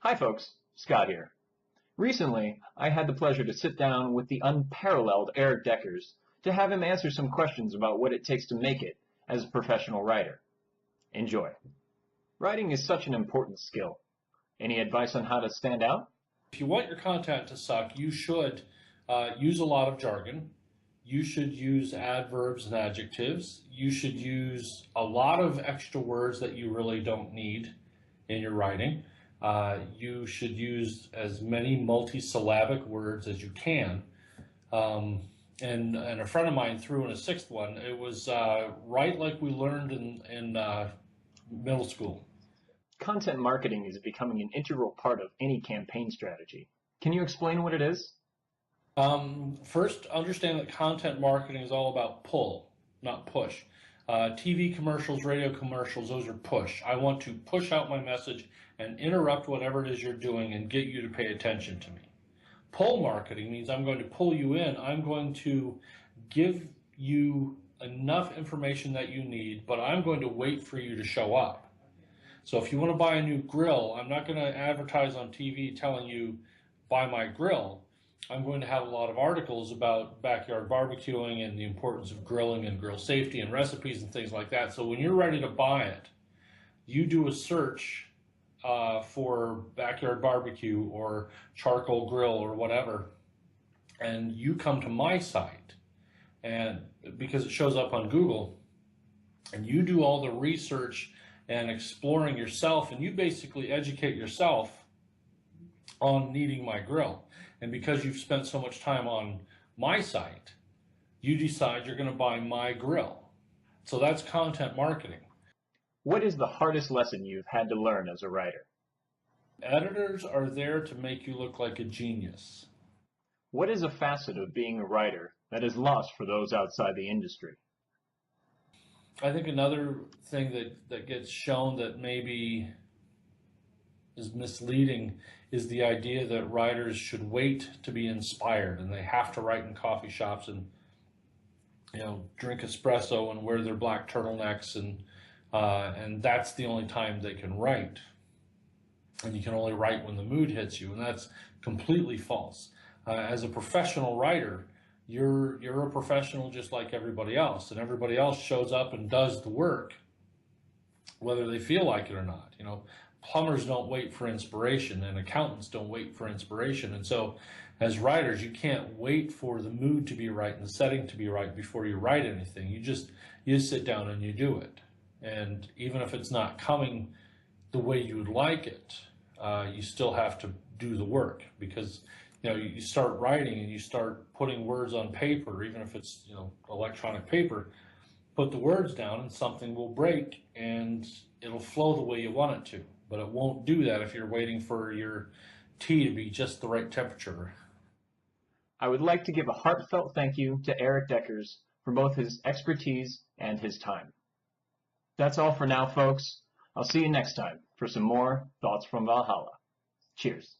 Hi folks, Scott here. Recently, I had the pleasure to sit down with the unparalleled Erik Deckers to have him answer some questions about what it takes to make it as a professional writer. Enjoy. Writing is such an important skill. Any advice on how to stand out? If you want your content to suck, you should use a lot of jargon. You should use adverbs and adjectives. You should use a lot of extra words that you really don't need in your writing. You should use as many multisyllabic words as you can. And a friend of mine threw in a sixth one. It was write like we learned in middle school. Content marketing is becoming an integral part of any campaign strategy. Can you explain what it is? First, understand that content marketing is all about pull, not push. TV commercials, radio commercials, those are push. I want to push out my message and interrupt whatever it is you're doing and get you to pay attention to me. Pull marketing means I'm going to pull you in. I'm going to give you enough information that you need, but I'm going to wait for you to show up. So if you want to buy a new grill, I'm not going to advertise on TV telling you, buy my grill. I'm going to have a lot of articles about backyard barbecuing and the importance of grilling and grill safety and recipes and things like that. So when you're ready to buy it, you do a search for backyard barbecue or charcoal grill or whatever, and you come to my site, and because it shows up on Google, and you do all the research and exploring yourself, and you basically educate yourself on needing my grill. And because you've spent so much time on my site, you decide you're going to buy my grill. So that's content marketing. What is the hardest lesson you've had to learn as a writer? Editors are there to make you look like a genius. What is a facet of being a writer that is lost for those outside the industry? I think another thing that gets shown that maybe is misleading is the idea that writers should wait to be inspired and they have to write in coffee shops and drink espresso and wear their black turtlenecks and that's the only time they can write, and you can only write when the mood hits you, and that's completely false. As a professional writer, you're a professional just like everybody else, and everybody else shows up and does the work whether they feel like it or not. Plumbers don't wait for inspiration, and accountants don't wait for inspiration. And so as writers, you can't wait for the mood to be right and the setting to be right before you write anything. You just sit down and you do it. And even if it's not coming the way you would like it, you still have to do the work, because you start writing and you start putting words on paper, even if it's electronic paper. Put the words down and something will break and it'll flow the way you want it to. But it won't do that if you're waiting for your tea to be just the right temperature. I would like to give a heartfelt thank you to Erik Deckers for both his expertise and his time. That's all for now, folks. I'll see you next time for some more Thoughts from Valhalla. Cheers.